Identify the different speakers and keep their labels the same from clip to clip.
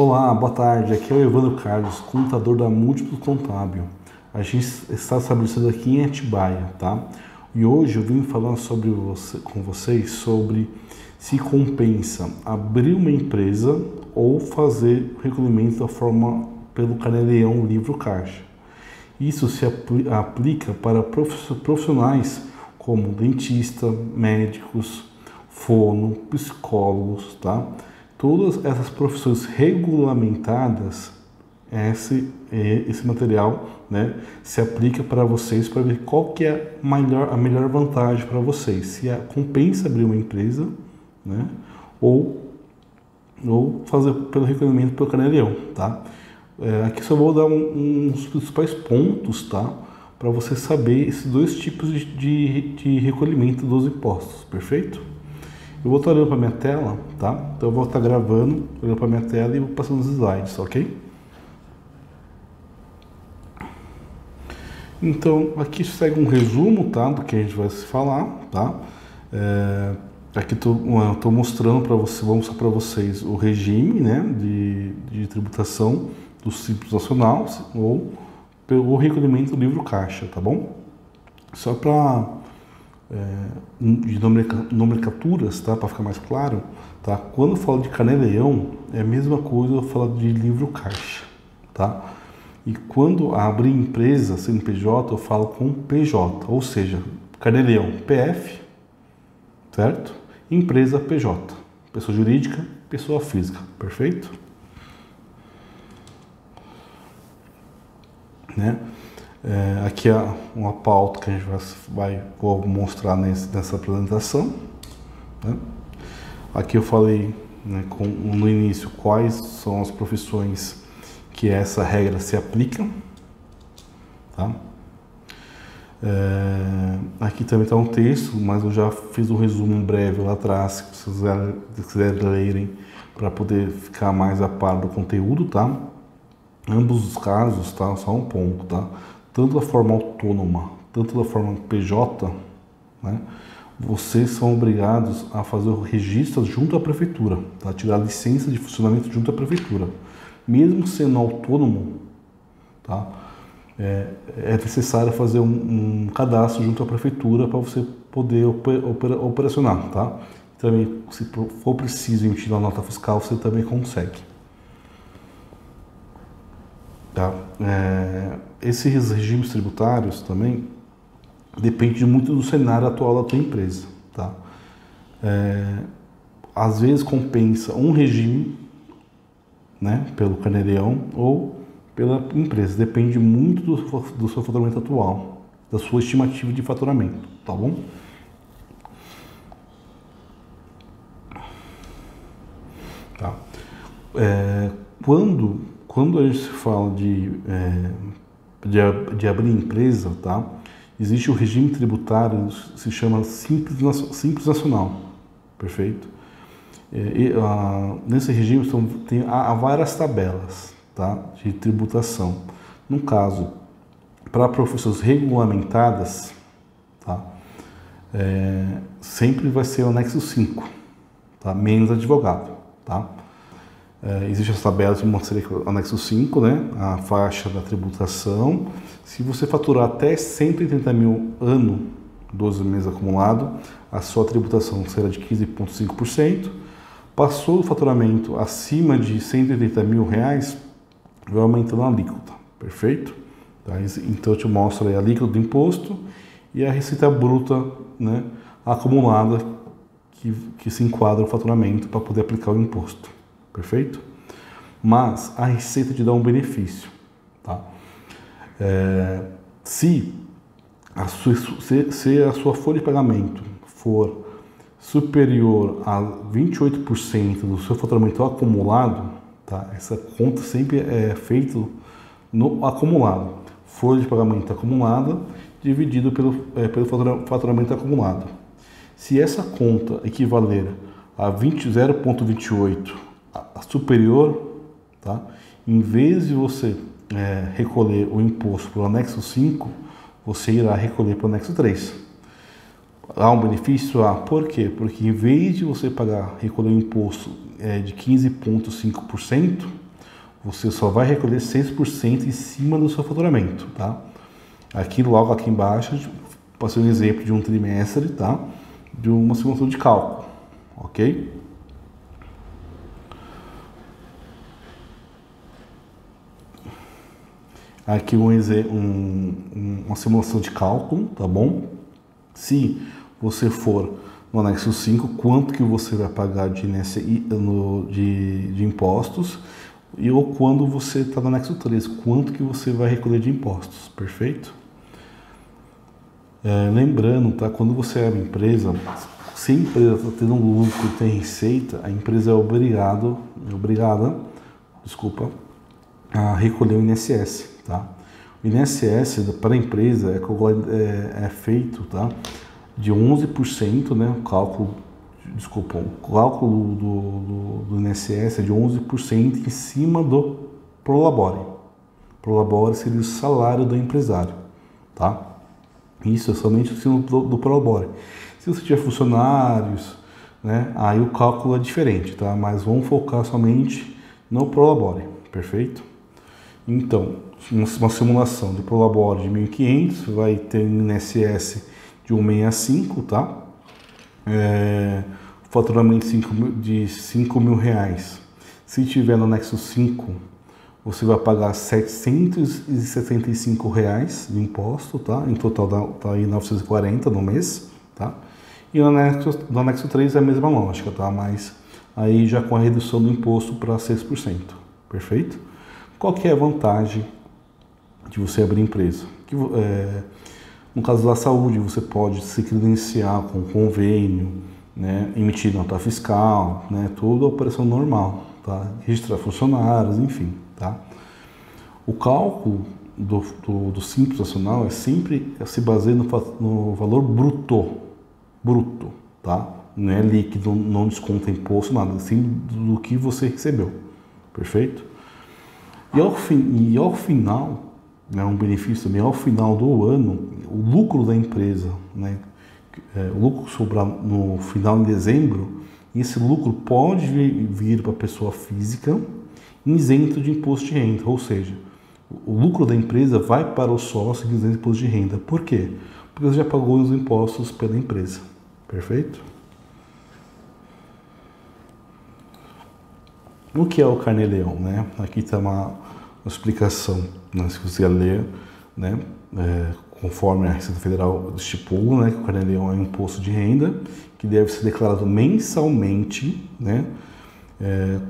Speaker 1: Olá, boa tarde. Aqui é o Evandro Carlos, contador da Múltiplos Contábil. A gente está estabelecido aqui em Atibaia, tá? E hoje eu vim falar com vocês sobre se compensa abrir uma empresa ou fazer o recolhimento da forma pelo Caneleão Livro Caixa. Isso se aplica para profissionais como dentista, médicos, fono, psicólogos, tá? Todas essas profissões regulamentadas, esse material, né, se aplica para vocês para ver qual que é a melhor vantagem para vocês. Se compensa abrir uma empresa, né, ou fazer pelo recolhimento pelo Caneleão, tá? Aqui só vou dar uns principais pontos, tá? Para você saber esses dois tipos de recolhimento dos impostos, perfeito? Eu vou estar olhando para minha tela, tá? Então eu vou estar gravando, olhando para minha tela e vou passando os slides, ok? Então aqui segue um resumo, tá? Do que a gente vai se falar, tá? Aqui estou mostrando para vocês, vou mostrar para vocês o regime, né? De tributação do Simples Nacional ou pelo recolhimento do livro caixa, tá bom? Só para de nomenclaturas, tá? Para ficar mais claro, tá? Quando eu falo de Caneleão, é a mesma coisa eu falo de livro caixa, tá? E quando abrir empresa, CNPJ, eu falo com PJ, ou seja, Caneleão PF, certo? Empresa PJ, pessoa jurídica, pessoa física, perfeito? Né? Aqui é uma pauta que a gente vou mostrar nessa apresentação, né? Aqui eu falei, né, no início quais são as profissões que essa regra se aplica, tá? Aqui também está um texto, mas eu já fiz um resumo breve lá atrás, se vocês quiserem lerem para poder ficar mais a par do conteúdo, tá? Ambos os casos, tá? Só um ponto, tá? Tanto da forma autônoma, tanto da forma PJ, né? Vocês são obrigados a fazer o registro junto à prefeitura, tá? Tirar a licença de funcionamento junto à prefeitura. Mesmo sendo autônomo, tá? É necessário fazer um cadastro junto à prefeitura para você poder operacionar, tá? Também, se for preciso emitir uma nota fiscal, você também consegue. Tá? Esses regimes tributários também dependem muito do cenário atual da tua empresa, tá? Às vezes compensa um regime, né, pelo Caneleão ou pela empresa, depende muito do seu faturamento atual, da sua estimativa de faturamento, tá bom? Tá. Quando a gente se fala de abrir empresa, tá? Existe o regime tributário, se chama Simples Nacional, perfeito? Nesse regime há várias tabelas, tá? De tributação. No caso, para profissões regulamentadas, tá? Sempre vai ser o anexo 5, tá? Menos advogado, tá? Existe as tabelas que mostram o anexo 5, né? A faixa da tributação. Se você faturar até 180 mil ano, 12 meses acumulado, a sua tributação será de 15,5%. Passou o faturamento acima de 180 mil reais, vai aumentando a alíquota, perfeito? Tá? Então eu te mostro aí a alíquota do imposto e a receita bruta, né, acumulada que se enquadra o faturamento para poder aplicar o imposto. Perfeito? Mas a receita te dá um benefício, tá? Se a sua folha de pagamento for superior a 28% do seu faturamento acumulado, tá? Essa conta sempre é feita no acumulado. Folha de pagamento acumulada dividido pelo faturamento acumulado. Se essa conta equivaler a 0,28 superior, tá? Em vez de você recolher o imposto pelo anexo 5, você irá recolher pelo anexo 3. Há um benefício? Por quê? Porque em vez de você recolher o imposto de 15,5%, você só vai recolher 6% em cima do seu faturamento, tá? Aqui, logo aqui embaixo, passei um exemplo de um trimestre, tá? De uma simulação de cálculo, ok? Aqui uma simulação de cálculo, tá bom? Se você for no anexo 5, quanto que você vai pagar de impostos, ou quando você está no anexo 3, quanto que você vai recolher de impostos, perfeito? Lembrando, tá? Quando você abre empresa, se a empresa está tendo um lucro e tem receita, a empresa é obrigada, a recolher o INSS, tá? O INSS para a empresa é feito, tá? De 11%, né? O cálculo do INSS é de 11% em cima do Prolabore. Prolabore seria o salário do empresário, tá? Isso é somente em cima do Prolabore. Se você tiver funcionários, né? Aí o cálculo é diferente, tá? Mas vamos focar somente no Prolabore, perfeito? Então, uma simulação de Prolabore de 1.500 vai ter um INSS de 165, tá? Faturamento de 5 mil reais. Se tiver no anexo 5, você vai pagar R$ 775 reais de imposto, tá? Em total tá aí 940 no mês, tá? E no anexo 3 é a mesma lógica, tá? Mas aí já com a redução do imposto para 6%, perfeito? Qual que é a vantagem de você abrir empresa? No caso da saúde, você pode se credenciar com convênio, né, emitir nota fiscal, né, toda a operação normal, tá? Registrar funcionários, enfim, tá? O cálculo do Simples Nacional sempre se baseia no valor bruto, tá? Não é líquido, não desconta imposto, nada, assim do que você recebeu, perfeito? E ao final, né, um benefício também, ao final do ano, o lucro da empresa, né, o lucro sobrar no final de dezembro, esse lucro pode vir para a pessoa física isento de imposto de renda, ou seja, o lucro da empresa vai para o sócio isento de imposto de renda. Por quê? Porque você já pagou os impostos pela empresa, perfeito? O que é o Carnê-Leão, né? Aqui está uma explicação, né? Se você ler, né? Conforme a Receita Federal estipula, né? Que o Carnê-Leão é um imposto de renda que deve ser declarado mensalmente, né?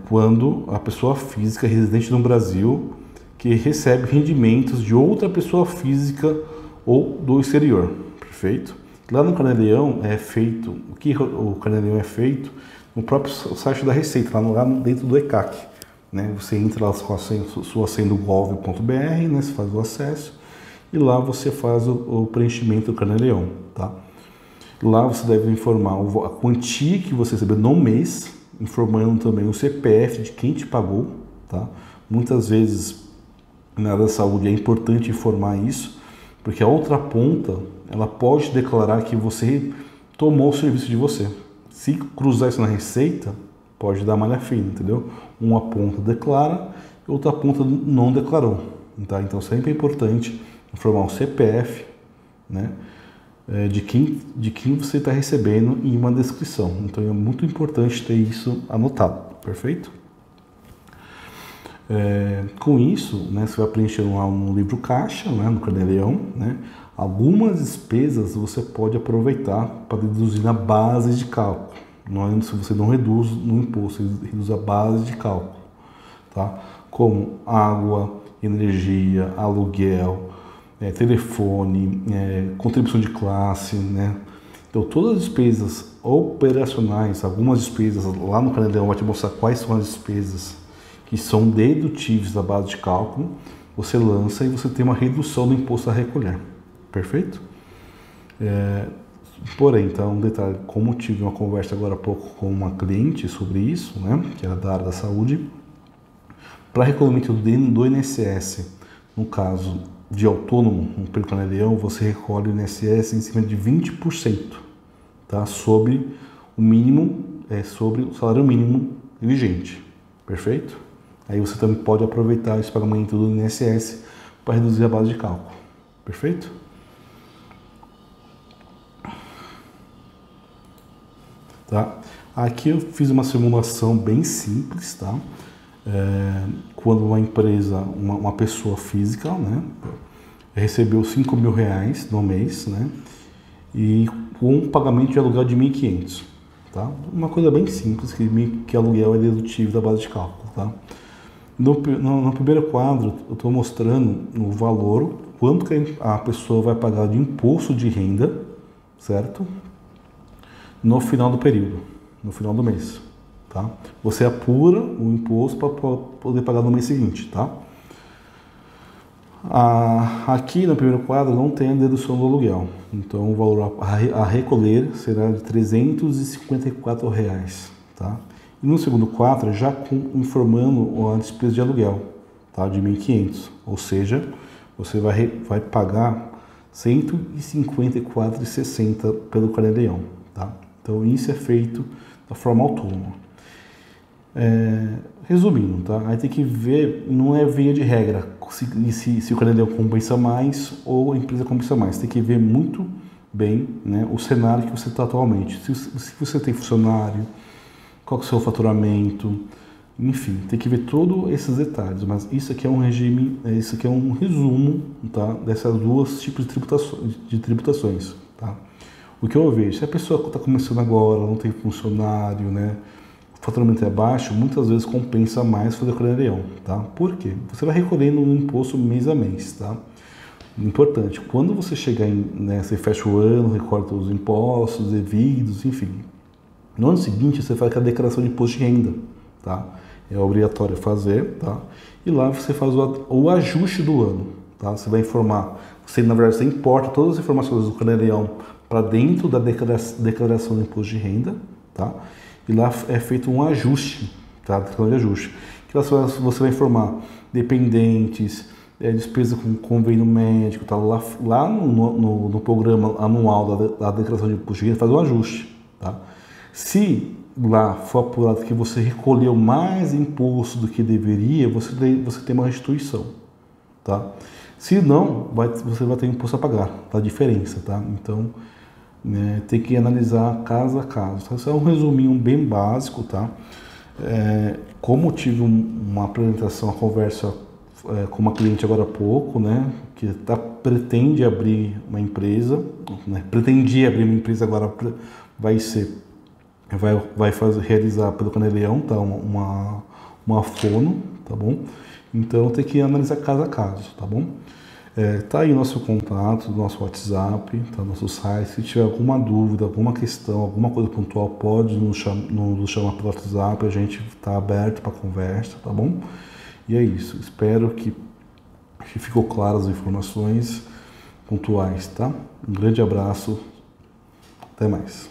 Speaker 1: Quando a pessoa física residente no Brasil que recebe rendimentos de outra pessoa física ou do exterior, perfeito? Lá no Carnê-Leão o Carnê-Leão é feito no próprio site da Receita, lá dentro do ECAC, né? Você entra lá com a sua senha do gov.br, né? Você faz o acesso e lá você faz o preenchimento do Carnê-Leão, tá? Lá você deve informar a quantia que você recebeu no mês, informando também o CPF de quem te pagou, tá? Muitas vezes na área da saúde é importante informar isso, porque a outra ponta, ela pode declarar que você tomou o serviço de você. Se cruzar isso na Receita, pode dar malha fina, entendeu? Uma ponta declara e outra ponta não declarou, tá? Então sempre é importante informar o CPF, né? De quem você está recebendo em uma descrição. Então é muito importante ter isso anotado, perfeito? Com isso, né, você vai preenchendo lá no livro caixa, né, no Carnê-Leão, né? Algumas despesas você pode aproveitar para deduzir na base de cálculo. Se você não reduz no imposto, você reduz a base de cálculo, tá? Como água, energia, aluguel, telefone, contribuição de classe, né? Então todas as despesas operacionais, algumas despesas lá no Carnê-Leão vai te mostrar quais são as despesas que são dedutíveis da base de cálculo, você lança e você tem uma redução do imposto a recolher, perfeito? Porém, então, um detalhe, como tive uma conversa agora há pouco com uma cliente sobre isso, né, que era da área da saúde, para recolhimento do INSS, no caso de autônomo, pelo Carnê-Leão, você recolhe o INSS em cima de 20%, tá, sobre o mínimo, sobre o salário mínimo vigente, perfeito? Aí você também pode aproveitar esse pagamento do INSS para reduzir a base de cálculo. Perfeito? Tá? Aqui eu fiz uma simulação bem simples, tá? Quando uma empresa, uma pessoa física, né, recebeu R$ 5.000 no mês, né, e com um pagamento de aluguel de 1.500, tá? Uma coisa bem simples, que aluguel é dedutível da base de cálculo, tá? No primeiro quadro, eu estou mostrando o valor, quanto que a pessoa vai pagar de imposto de renda, certo? No final do período, no final do mês, tá? Você apura o imposto para poder pagar no mês seguinte, tá? Aqui no primeiro quadro não tem a dedução do aluguel, então o valor a recolher será de R$ 354, tá? E no segundo quadro já informando a despesa de aluguel, tá? De 1.500, ou seja, você vai pagar R$ 154,60 pelo Carnê-Leão, tá? Então isso é feito da forma autônoma. Resumindo, tá? Aí tem que ver, não é via de regra se o Carnê-Leão compensa mais ou a empresa compensa mais. Tem que ver muito bem, né, o cenário que você está atualmente. Se você tem funcionário, qual que é o seu faturamento, enfim, tem que ver todos esses detalhes. Mas isso aqui é um regime, isso aqui é um resumo, tá, dessas duas tipos de tributações, tá? O que eu vejo, se a pessoa está começando agora, não tem funcionário, né, o faturamento é baixo, muitas vezes compensa mais fazer o Carnê-Leão, tá? Por quê? Você vai recolhendo um imposto mês a mês, tá? Importante, quando você chegar né, você fecha o ano, recorta os impostos, devidos, enfim. No ano seguinte, você faz a declaração de imposto de renda, tá? É obrigatório fazer, tá? E lá você faz o ajuste do ano, tá? Você vai informar, na verdade, você importa todas as informações do Carnê-Leão para dentro da declaração do imposto de renda, tá? E lá é feito um ajuste, tá? Declaração de ajuste. Que lá você vai informar dependentes, despesa com convênio médico, tá? Lá no programa anual da declaração de imposto de renda faz um ajuste, tá? Se lá for apurado que você recolheu mais imposto do que deveria, você tem uma restituição, tá? Se não, você vai ter imposto a pagar, tá? A diferença, tá? Então, tem que analisar caso a caso. Então, isso é um resuminho bem básico, tá? Como tive uma apresentação, uma conversa com uma cliente agora há pouco, né? Que pretende abrir uma empresa, né? Pretendia abrir uma empresa, agora vai realizar pelo Carnê-Leão, tá? Uma fono, tá bom? Então tem que analisar caso a caso, tá bom? Tá aí o nosso contato, nosso WhatsApp, tá? Nosso site. Se tiver alguma dúvida, alguma questão, alguma coisa pontual, pode nos chamar pelo WhatsApp, a gente está aberto para conversa, tá bom? E é isso. Espero que ficou claras as informações pontuais, tá? Um grande abraço, até mais.